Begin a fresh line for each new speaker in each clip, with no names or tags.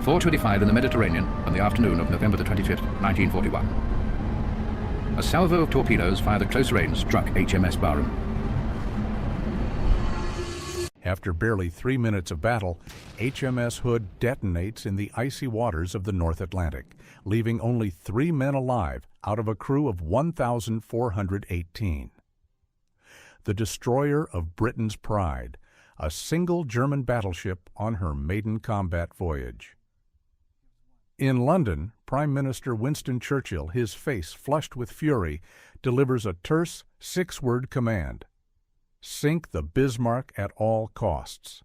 4:25 in the Mediterranean on the afternoon of November the 25th, 1941. A salvo of torpedoes fired at close range struck HMS Barham.
After barely 3 minutes of battle, HMS Hood detonates in the icy waters of the North Atlantic, leaving only 3 men alive out of a crew of 1,418. The destroyer of Britain's pride, a single German battleship on her maiden combat voyage. In London, Prime Minister Winston Churchill, his face flushed with fury, delivers a terse 6-word command: sink the Bismarck at all costs.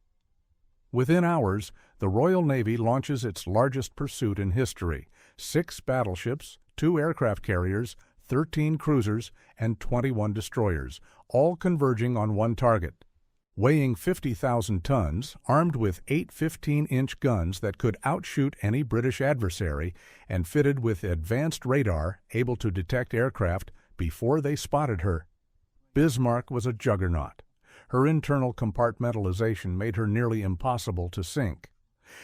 Within hours, the Royal Navy launches its largest pursuit in history: 6 battleships, 2 aircraft carriers, 13 cruisers, and 21 destroyers, all converging on one target. Weighing 50,000 tons, armed with 8 15-inch guns that could outshoot any British adversary, and fitted with advanced radar able to detect aircraft before they spotted her, Bismarck was a juggernaut. Her internal compartmentalization made her nearly impossible to sink.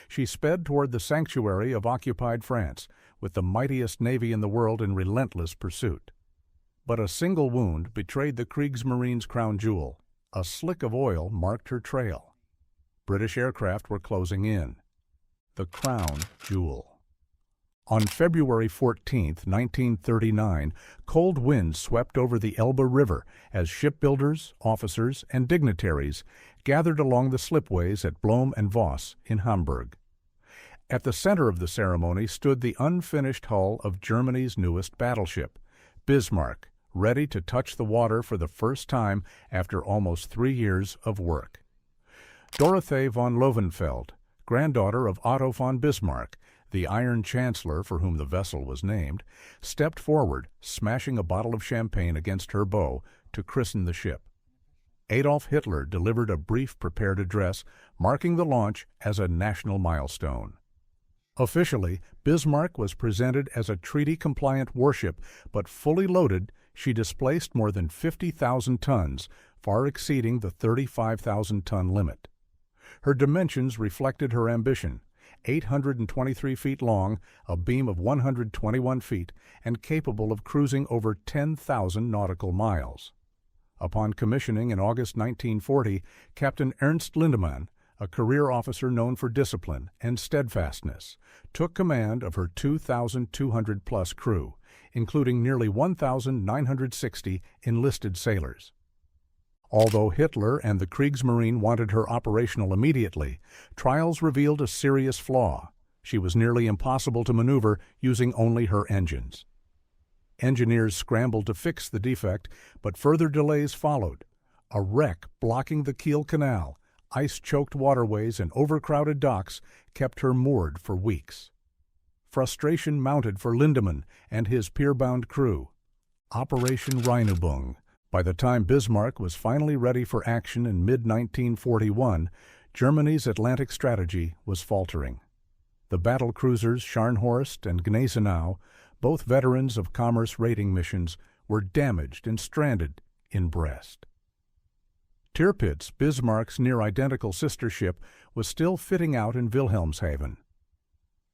She sped toward the sanctuary of occupied France, with the mightiest navy in the world in relentless pursuit. But a single wound betrayed the Kriegsmarine's crown jewel. A slick of oil marked her trail. British aircraft were closing in. The crown jewel. On February 14, 1939, cold winds swept over the Elbe River as shipbuilders, officers, and dignitaries gathered along the slipways at Blohm and Voss in Hamburg. At the center of the ceremony stood the unfinished hull of Germany's newest battleship, Bismarck, ready to touch the water for the first time after almost 3 years of work. Dorothee von Lowenfeld, granddaughter of Otto von Bismarck, the Iron Chancellor for whom the vessel was named, stepped forward, smashing a bottle of champagne against her bow to christen the ship. Adolf Hitler delivered a brief prepared address, marking the launch as a national milestone. Officially, Bismarck was presented as a treaty-compliant warship, but fully loaded, she displaced more than 50,000 tons, far exceeding the 35,000-ton limit. Her dimensions reflected her ambition: 823 feet long, a beam of 121 feet, and capable of cruising over 10,000 nautical miles. Upon commissioning in August 1940, Captain Ernst Lindemann, a career officer known for discipline and steadfastness, took command of her 2,200-plus crew, including nearly 1,960 enlisted sailors. Although Hitler and the Kriegsmarine wanted her operational immediately, trials revealed a serious flaw. She was nearly impossible to maneuver using only her engines. Engineers scrambled to fix the defect, but further delays followed. A wreck blocking the Kiel Canal, ice-choked waterways, and overcrowded docks kept her moored for weeks. Frustration mounted for Lindemann and his pier-bound crew. Operation Rhino. By the time Bismarck was finally ready for action in mid-1941, Germany's Atlantic strategy was faltering. The battle cruisers Scharnhorst and Gneisenau, both veterans of commerce raiding missions, were damaged and stranded in Brest. Tirpitz, Bismarck's near-identical sister ship, was still fitting out in Wilhelmshaven.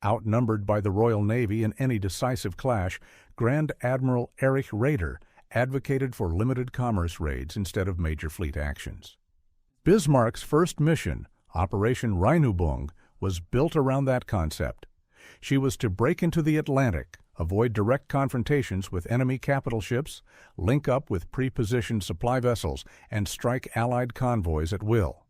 Outnumbered by the Royal Navy in any decisive clash, Grand Admiral Erich Raeder advocated for limited commerce raids instead of major fleet actions. Bismarck's first mission, Operation Rheinübung, was built around that concept. She was to break into the Atlantic, avoid direct confrontations with enemy capital ships, link up with pre-positioned supply vessels, and strike Allied convoys at will.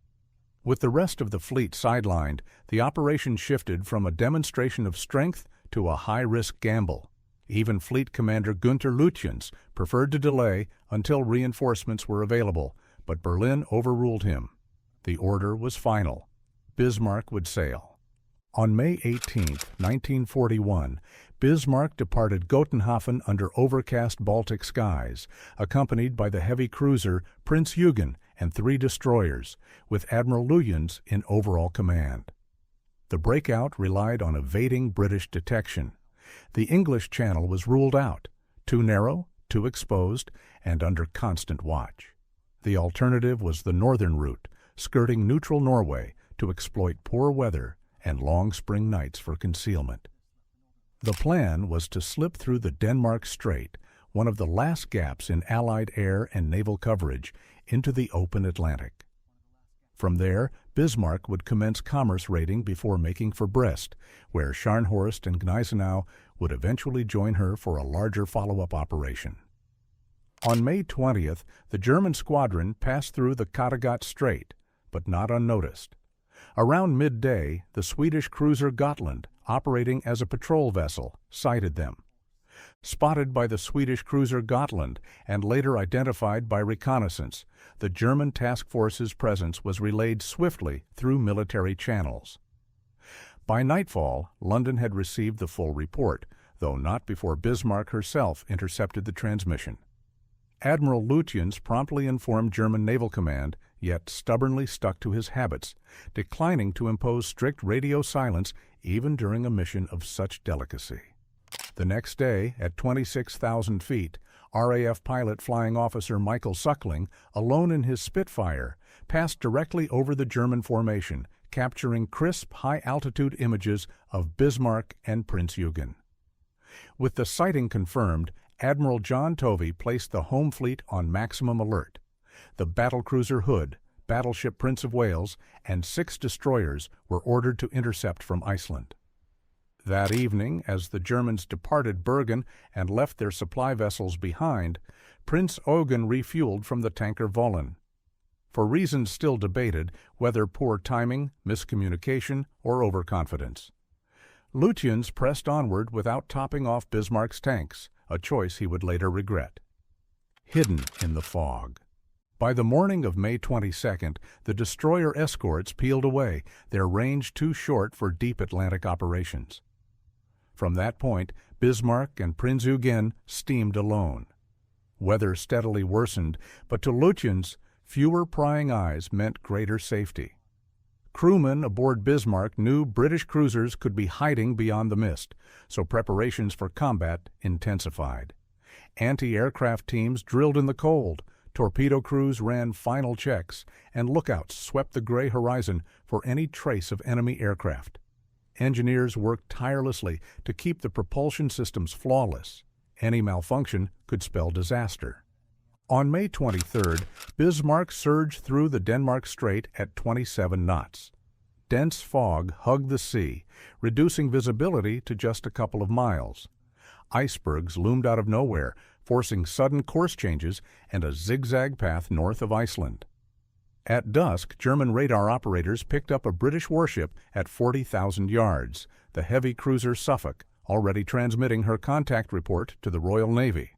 With the rest of the fleet sidelined, the operation shifted from a demonstration of strength to a high-risk gamble. Even Fleet Commander Günther Lütjens preferred to delay until reinforcements were available, but Berlin overruled him. The order was final. Bismarck would sail. On May 18, 1941, Bismarck departed Gotenhafen under overcast Baltic skies, accompanied by the heavy cruiser Prinz Eugen and 3 destroyers, with Admiral Lütjens in overall command. The Breakout relied on evading British detection. The English Channel was ruled out, too narrow, too exposed, and under constant watch. The alternative was the northern route, skirting neutral Norway to exploit poor weather and long spring nights for concealment. The plan was to slip through the Denmark Strait, one of the last gaps in Allied air and naval coverage, into the open Atlantic. From there, Bismarck would commence commerce raiding before making for Brest, where Scharnhorst and Gneisenau would eventually join her for a larger follow-up operation. On May 20th, the German squadron passed through the Kattegat Strait, but not unnoticed. Around midday, the Swedish cruiser Gotland, operating as a patrol vessel, sighted them. Spotted by the Swedish cruiser Gotland and later identified by reconnaissance, the German task force's presence was relayed swiftly through military channels. By nightfall, London had received the full report, though not before Bismarck herself intercepted the transmission. Admiral Lutyens promptly informed German Naval Command, yet stubbornly stuck to his habits, declining to impose strict radio silence even during a mission of such delicacy. The next day, at 26,000 feet, RAF pilot flying officer Michael Suckling, alone in his Spitfire, passed directly over the German formation, capturing crisp, high-altitude images of Bismarck and Prinz Eugen. With the sighting confirmed, Admiral John Tovey placed the home fleet on maximum alert. The battlecruiser Hood, battleship Prince of Wales, and 6 destroyers were ordered to intercept from Iceland. That evening, as the Germans departed Bergen and left their supply vessels behind, Prinz Eugen refueled from the tanker Vollen. For reasons still debated, whether poor timing, miscommunication, or overconfidence. Lutyens pressed onward without topping off Bismarck's tanks, a choice he would later regret. Hidden in the fog. By the morning of May 22nd, the destroyer escorts peeled away, their range too short for deep Atlantic operations. From that point, Bismarck and Prinz Eugen steamed alone. Weather steadily worsened, but to Lutyens, fewer prying eyes meant greater safety. Crewmen aboard Bismarck knew British cruisers could be hiding beyond the mist, so preparations for combat intensified. Anti-aircraft teams drilled in the cold, torpedo crews ran final checks, and lookouts swept the gray horizon for any trace of enemy aircraft. Engineers worked tirelessly to keep the propulsion systems flawless. Any malfunction could spell disaster. On May 23rd, Bismarck surged through the Denmark Strait at 27 knots. Dense fog hugged the sea, reducing visibility to just a couple of miles. Icebergs loomed out of nowhere, forcing sudden course changes and a zigzag path north of Iceland. At dusk, German radar operators picked up a British warship at 40,000 yards, the heavy cruiser Suffolk, already transmitting her contact report to the Royal Navy.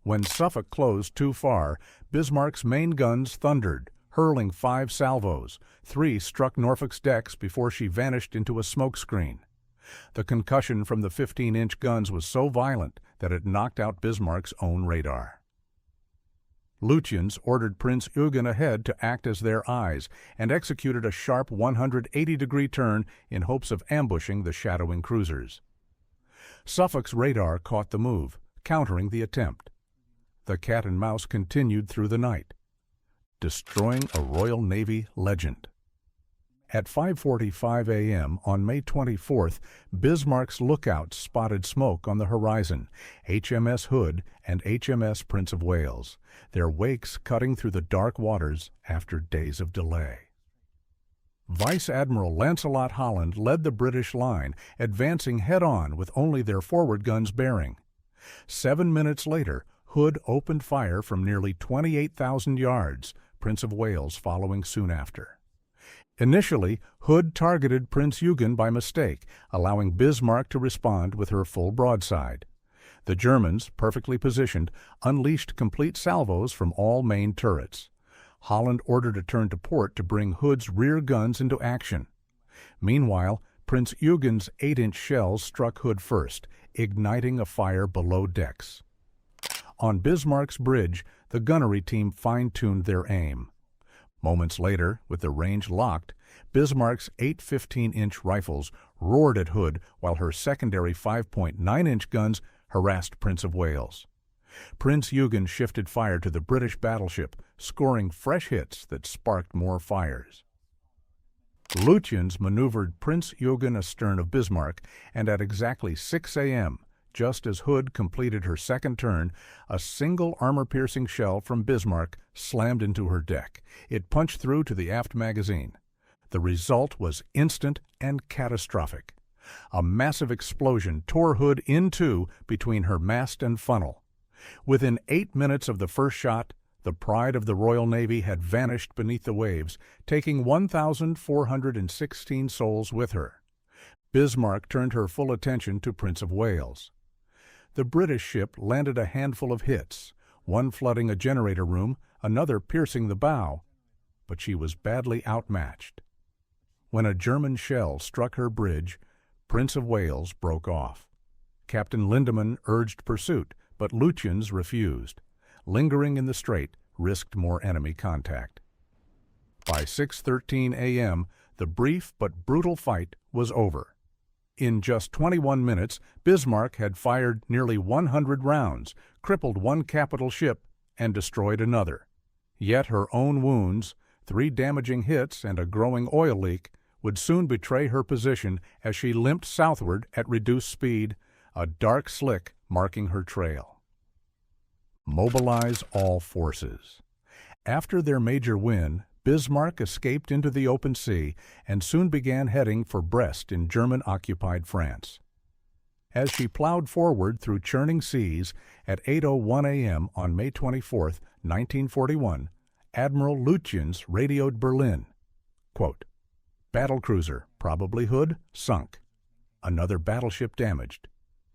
When Suffolk closed too far, Bismarck's main guns thundered, hurling 5 salvos. 3 struck Norfolk's decks before she vanished into a smokescreen. The concussion from the 15-inch guns was so violent that it knocked out Bismarck's own radar. Lutyens ordered Prinz Eugen ahead to act as their eyes and executed a sharp 180-degree turn in hopes of ambushing the shadowing cruisers. Suffolk's radar caught the move, countering the attempt. The cat and mouse continued through the night, destroying a Royal Navy legend. At 5:45 a.m. on May 24th, Bismarck's lookouts spotted smoke on the horizon, HMS Hood and HMS Prince of Wales, their wakes cutting through the dark waters after days of delay. Vice Admiral Lancelot Holland led the British line, advancing head-on with only their forward guns bearing. 7 minutes later, Hood opened fire from nearly 28,000 yards, Prince of Wales following soon after. Initially, Hood targeted Prinz Eugen by mistake, allowing Bismarck to respond with her full broadside. The Germans, perfectly positioned, unleashed complete salvos from all main turrets. Holland ordered a turn to port to bring Hood's rear guns into action. Meanwhile, Prinz Eugen's 8-inch shells struck Hood first, igniting a fire below decks. On Bismarck's bridge, the gunnery team fine-tuned their aim. Moments later, with the range locked, Bismarck's 8 15-inch rifles roared at Hood while her secondary 5.9-inch guns harassed Prince of Wales. Prinz Eugen shifted fire to the British battleship, scoring fresh hits that sparked more fires. Lutyens maneuvered Prince Eugen astern of Bismarck, and at exactly 6 a.m., just as Hood completed her second turn, a single armor-piercing shell from Bismarck slammed into her deck. It punched through to the aft magazine. The result was instant and catastrophic. A massive explosion tore Hood in two between her mast and funnel. Within 8 minutes of the first shot, the pride of the Royal Navy had vanished beneath the waves, taking 1,416 souls with her. Bismarck turned her full attention to Prince of Wales. The British ship landed a handful of hits, one flooding a generator room, another piercing the bow, but she was badly outmatched. When a German shell struck her bridge, Prince of Wales broke off. Captain Lindemann urged pursuit, but Lutyens refused. Lingering in the Strait risked more enemy contact. By 6:13 a.m., the brief but brutal fight was over. In just 21 minutes, Bismarck had fired nearly 100 rounds, crippled one capital ship, and destroyed another. Yet her own wounds, 3 damaging hits and a growing oil leak, would soon betray her position as she limped southward at reduced speed, a dark slick marking her trail. Mobilize all forces. After their major win, Bismarck escaped into the open sea and soon began heading for Brest in German-occupied France. As she plowed forward through churning seas at 8:01 a.m. on May 24, 1941, Admiral Lutyens radioed Berlin, quote, "Battlecruiser, probably Hood, sunk. Another battleship damaged.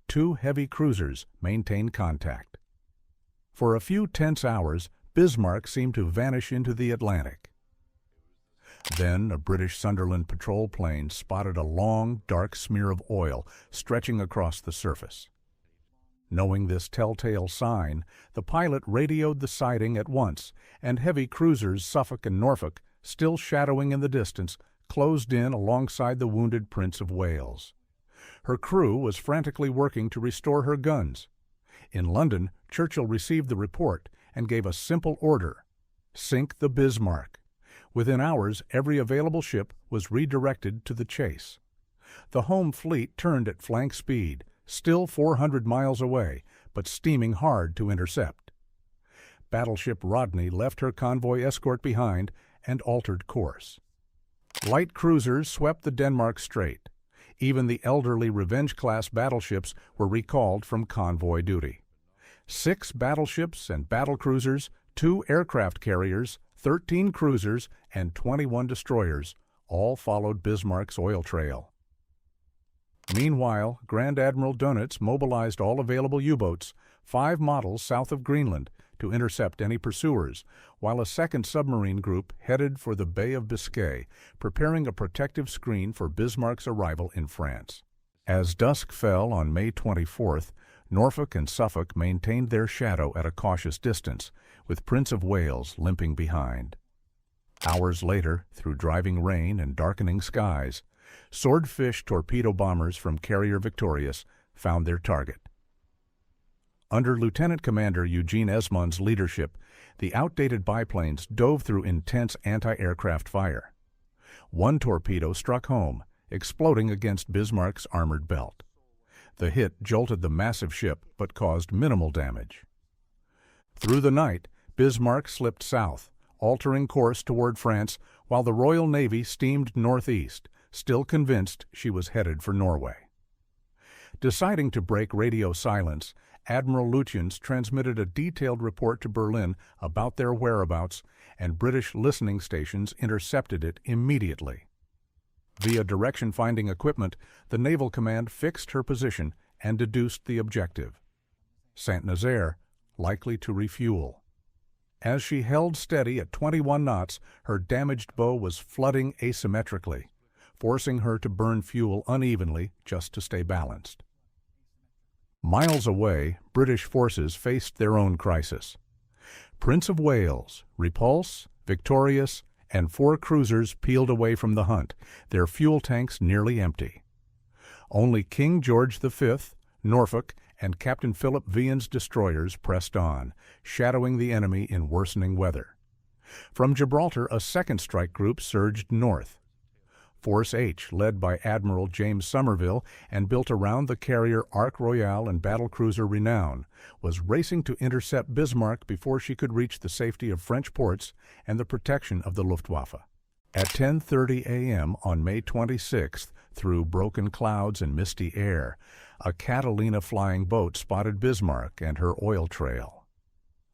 2 heavy cruisers maintain contact." For a few tense hours, Bismarck seemed to vanish into the Atlantic. Then a British Sunderland patrol plane spotted a long, dark smear of oil stretching across the surface. Knowing this telltale sign, the pilot radioed the sighting at once, and heavy cruisers Suffolk and Norfolk, still shadowing in the distance, closed in alongside the wounded Prince of Wales. Her crew was frantically working to restore her guns. In London, Churchill received the report and gave a simple order: sink the Bismarck. Within hours, every available ship was redirected to the chase. The home fleet turned at flank speed, still 400 miles away, but steaming hard to intercept. Battleship Rodney left her convoy escort behind and altered course. Light cruisers swept the Denmark Strait. Even the elderly Revenge-class battleships were recalled from convoy duty. 6 battleships and battlecruisers, 2 aircraft carriers, 13 cruisers, and 21 destroyers all followed Bismarck's oil trail. Meanwhile, Grand Admiral Dönitz mobilized all available U-boats, 5 models south of Greenland, to intercept any pursuers, while a second submarine group headed for the Bay of Biscay, preparing a protective screen for Bismarck's arrival in France. As dusk fell on May 24th, Norfolk and Suffolk maintained their shadow at a cautious distance, with Prince of Wales limping behind. Hours later, through driving rain and darkening skies, Swordfish torpedo bombers from Carrier Victorious found their target. Under Lieutenant Commander Eugene Esmond's leadership, the outdated biplanes dove through intense anti-aircraft fire. One torpedo struck home, exploding against Bismarck's armored belt. The hit jolted the massive ship but caused minimal damage. Through the night, Bismarck slipped south, altering course toward France, while the Royal Navy steamed northeast, still convinced she was headed for Norway. Deciding to break radio silence, Admiral Lutyens transmitted a detailed report to Berlin about their whereabouts, and British listening stations intercepted it immediately. Via direction-finding equipment, the Naval Command fixed her position and deduced the objective: Saint-Nazaire, likely to refuel. As she held steady at 21 knots, her damaged bow was flooding asymmetrically, forcing her to burn fuel unevenly just to stay balanced. Miles away, British forces faced their own crisis. Prince of Wales, Repulse, Victorious, and 4 cruisers peeled away from the hunt, their fuel tanks nearly empty. Only King George V, Norfolk, and Captain Philip Vian's destroyers pressed on, shadowing the enemy in worsening weather. From Gibraltar, a second strike group surged north. Force H, led by Admiral James Somerville and built around the carrier Ark Royale and battlecruiser Renown, was racing to intercept Bismarck before she could reach the safety of French ports and the protection of the Luftwaffe. At 10:30 a.m. on May 26th, through broken clouds and misty air, a Catalina flying boat spotted Bismarck and her oil trail.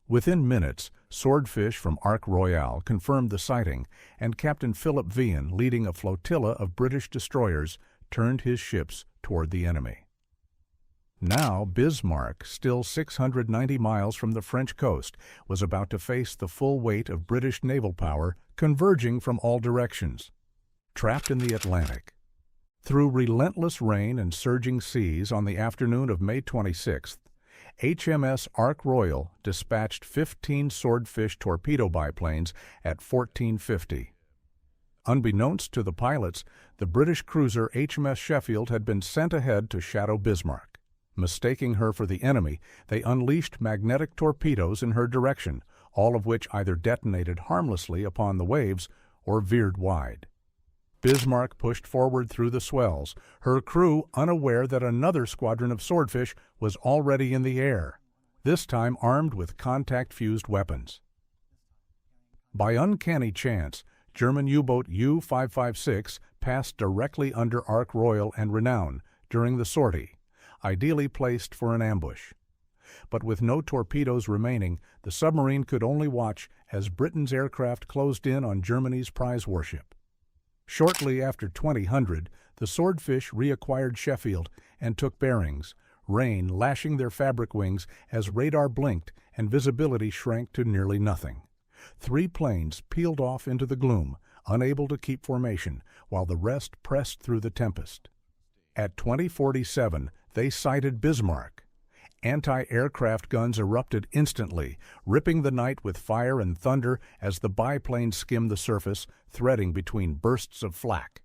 Within minutes, Swordfish from Ark Royale confirmed the sighting, and Captain Philip Vian, leading a flotilla of British destroyers, turned his ships toward the enemy. Now Bismarck, still 690 miles from the French coast, was about to face the full weight of British naval power converging from all directions. Trapped in the Atlantic. Through relentless rain and surging seas on the afternoon of May 26th, HMS Ark Royal dispatched 15 Swordfish torpedo biplanes at 1450. Unbeknownst to the pilots, the British cruiser HMS Sheffield had been sent ahead to shadow Bismarck. Mistaking her for the enemy, they unleashed magnetic torpedoes in her direction, all of which either detonated harmlessly upon the waves or veered wide. Bismarck pushed forward through the swells, her crew unaware that another squadron of Swordfish was already in the air, this time armed with contact-fused weapons. By uncanny chance, German U-boat U-556 passed directly under Ark Royal and Renown during the sortie, ideally placed for an ambush. But with no torpedoes remaining, the submarine could only watch as Britain's aircraft closed in on Germany's prize warship. Shortly after 2000, the Swordfish reacquired Sheffield and took bearings, rain lashing their fabric wings as radar blinked and visibility shrank to nearly nothing. 3 planes peeled off into the gloom, unable to keep formation, while the rest pressed through the tempest. At 20:47, they sighted Bismarck. Anti-aircraft guns erupted instantly, ripping the night with fire and thunder as the biplane skimmed the surface, threading between bursts of flak.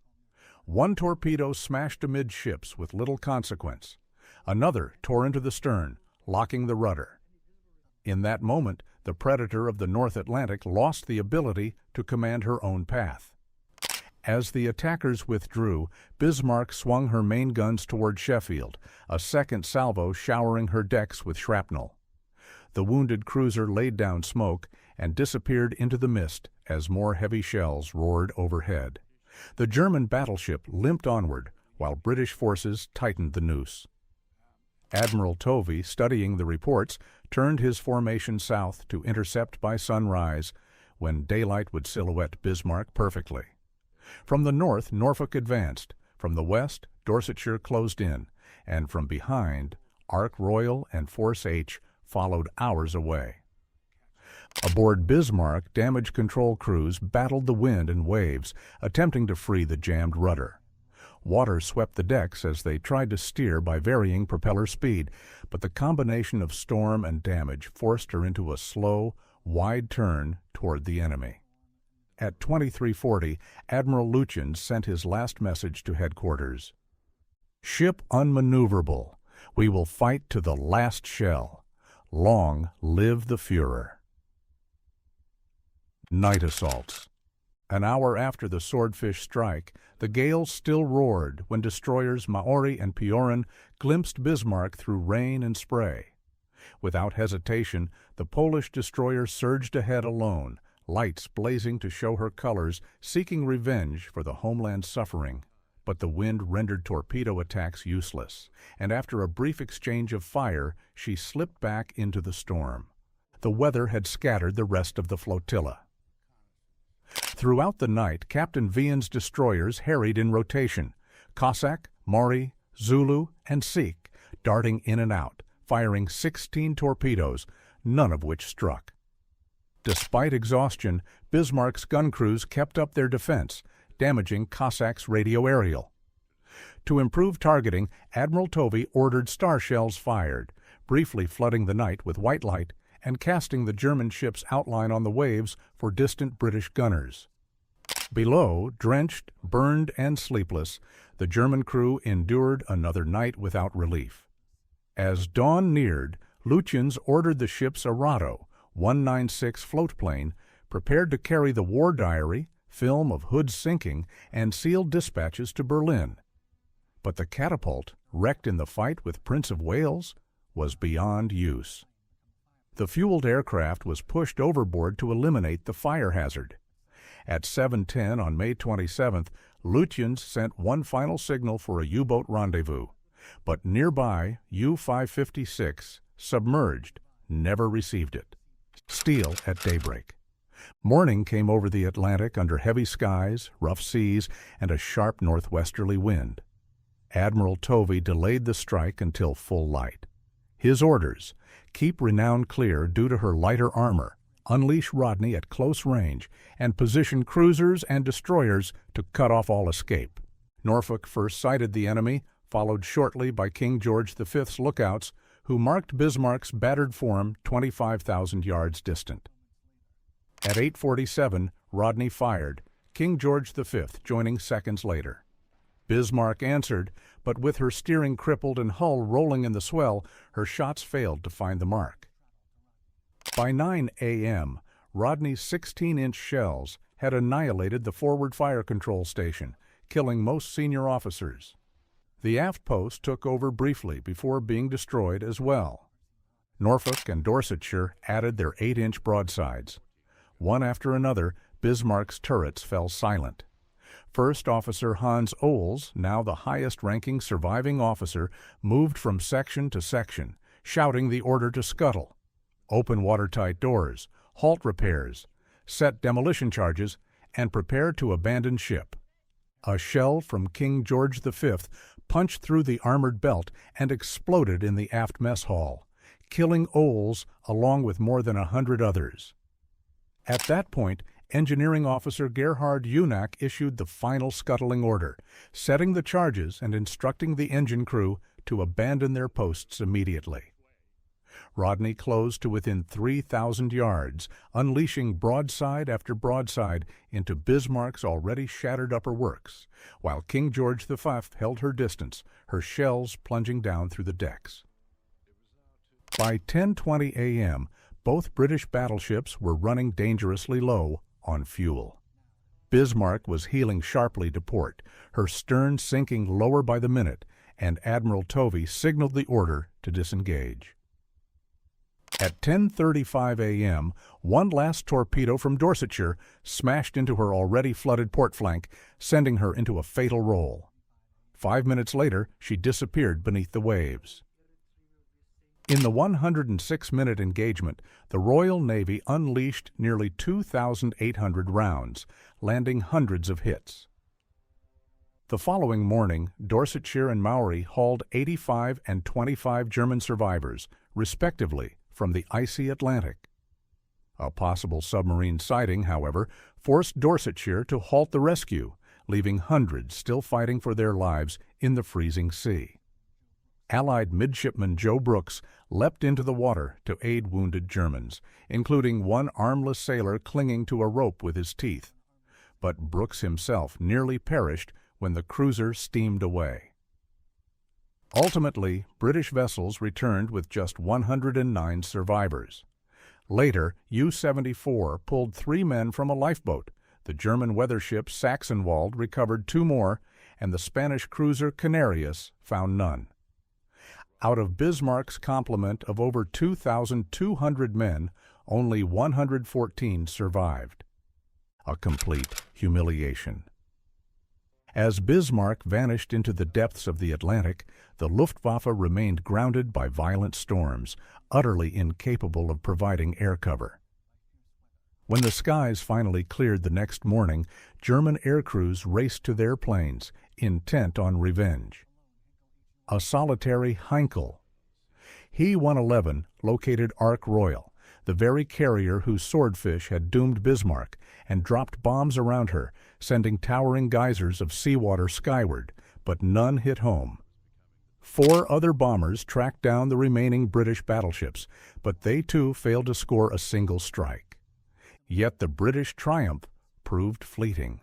One torpedo smashed amidships with little consequence. Another tore into the stern, locking the rudder. In that moment, the Predator of the North Atlantic lost the ability to command her own path. As the attackers withdrew, Bismarck swung her main guns toward Sheffield, a second salvo showering her decks with shrapnel. The wounded cruiser laid down smoke and disappeared into the mist as more heavy shells roared overhead. The German battleship limped onward, while British forces tightened the noose. Admiral Tovey, studying the reports, turned his formation south to intercept by sunrise, when daylight would silhouette Bismarck perfectly. From the north, Norfolk advanced. From the west, Dorsetshire closed in. And from behind, Ark Royal and Force H followed hours away. Aboard Bismarck, damage control crews battled the wind and waves, attempting to free the jammed rudder. Water swept the decks as they tried to steer by varying propeller speed, but the combination of storm and damage forced her into a slow, wide turn toward the enemy. At 2340, Admiral Lutyens sent his last message to headquarters. "Ship unmaneuverable. We will fight to the last shell. Long live the Führer." Night assaults. An hour after the Swordfish strike, the gale still roared when destroyers Maori and Pioran glimpsed Bismarck through rain and spray. Without hesitation, the Polish destroyer surged ahead alone, lights blazing to show her colors, seeking revenge for the homeland's suffering. But the wind rendered torpedo attacks useless, and after a brief exchange of fire, she slipped back into the storm. The weather had scattered the rest of the flotilla. Throughout the night, Captain Vian's destroyers harried in rotation, Cossack, Maori, Zulu, and Sikh, darting in and out, firing 16 torpedoes, none of which struck. Despite exhaustion, Bismarck's gun crews kept up their defense, damaging Cossack's radio aerial. To improve targeting, Admiral Tovey ordered star shells fired, briefly flooding the night with white light and casting the German ship's outline on the waves for distant British gunners. Below, drenched, burned, and sleepless, the German crew endured another night without relief. As dawn neared, Lutyens ordered the ship's Arado, 196 floatplane, prepared to carry the war diary, film of Hood's sinking, and sealed dispatches to Berlin. But the catapult, wrecked in the fight with Prince of Wales, was beyond use. The fueled aircraft was pushed overboard to eliminate the fire hazard. At 7:10 on May 27th, Lutyens sent one final signal for a U-boat rendezvous, but nearby U-556, submerged, never received it. Steele at daybreak. Morning came over the Atlantic under heavy skies, rough seas, and a sharp northwesterly wind. Admiral Tovey delayed the strike until full light. His orders: keep Renown clear due to her lighter armor, unleash Rodney at close range, and position cruisers and destroyers to cut off all escape. Norfolk first sighted the enemy, followed shortly by King George V's lookouts, who marked Bismarck's battered form 25,000 yards distant. At 8:47, Rodney fired, King George V joining seconds later. Bismarck answered, but with her steering crippled and hull rolling in the swell, her shots failed to find the mark. By 9 a.m., Rodney's 16-inch shells had annihilated the forward fire control station, killing most senior officers. The aft post took over briefly before being destroyed as well. Norfolk and Dorsetshire added their 8-inch broadsides. One after another, Bismarck's turrets fell silent. First Officer Hans Oels, now the highest-ranking surviving officer, moved from section to section, shouting the order to scuttle, open watertight doors, halt repairs, set demolition charges, and prepare to abandon ship. A shell from King George V punched through the armored belt and exploded in the aft mess hall, killing Oels along with more than 100 others. At that point, Engineering Officer Gerhard Unack issued the final scuttling order, setting the charges and instructing the engine crew to abandon their posts immediately. Rodney closed to within 3,000 yards, unleashing broadside after broadside into Bismarck's already shattered upper works, while King George V held her distance, her shells plunging down through the decks. By 10:20 a.m., both British battleships were running dangerously low on fuel. Bismarck was heeling sharply to port, her stern sinking lower by the minute, and Admiral Tovey signaled the order to disengage. At 10:35 a.m., one last torpedo from Dorsetshire smashed into her already flooded port flank, sending her into a fatal roll. 5 minutes later, she disappeared beneath the waves. In the 106-minute engagement, the Royal Navy unleashed nearly 2,800 rounds, landing hundreds of hits. The following morning, Dorsetshire and Maury hauled 85 and 25 German survivors, respectively, from the icy Atlantic. A possible submarine sighting, however, forced Dorsetshire to halt the rescue, leaving hundreds still fighting for their lives in the freezing sea. Allied midshipman Joe Brooks leapt into the water to aid wounded Germans, including one armless sailor clinging to a rope with his teeth. But Brooks himself nearly perished when the cruiser steamed away. Ultimately, British vessels returned with just 109 survivors. Later, U-74 pulled 3 men from a lifeboat. The German weather ship Sachsenwald recovered 2 more, and the Spanish cruiser Canarias found none. Out of Bismarck's complement of over 2,200 men, only 114 survived. A complete humiliation. As Bismarck vanished into the depths of the Atlantic, the Luftwaffe remained grounded by violent storms, utterly incapable of providing air cover. When the skies finally cleared the next morning, German air crews raced to their planes, intent on revenge. A solitary Heinkel. He-111 located Ark Royal, the very carrier whose swordfish had doomed Bismarck, and dropped bombs around her, sending towering geysers of seawater skyward, but none hit home. 4 other bombers tracked down the remaining British battleships, but they too failed to score a single strike. Yet the British triumph proved fleeting.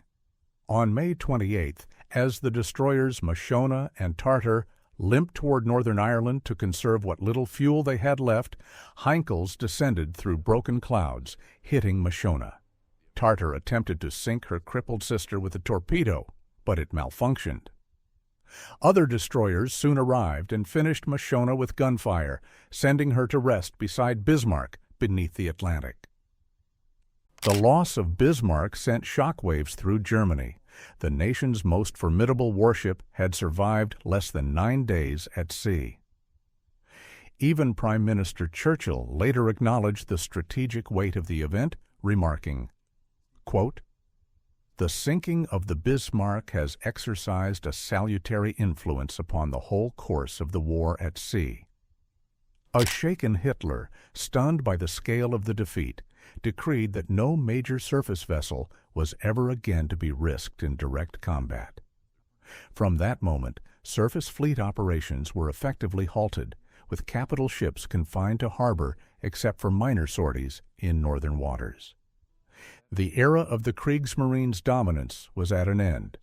On May 28th, as the destroyers Mashona and Tartar limped toward Northern Ireland to conserve what little fuel they had left, Heinkels descended through broken clouds, hitting Mashona. Tartar attempted to sink her crippled sister with a torpedo, but it malfunctioned. Other destroyers soon arrived and finished Mashona with gunfire, sending her to rest beside Bismarck beneath the Atlantic. The loss of Bismarck sent shockwaves through Germany. The nation's most formidable warship had survived less than 9 days at sea. Even Prime Minister Churchill later acknowledged the strategic weight of the event, remarking, quote, "The sinking of the Bismarck has exercised a salutary influence upon the whole course of the war at sea." A shaken Hitler, stunned by the scale of the defeat, decreed that no major surface vessel was ever again to be risked in direct combat. From that moment, surface fleet operations were effectively halted, with capital ships confined to harbor except for minor sorties in northern waters. The era of the Kriegsmarine's dominance was at an end.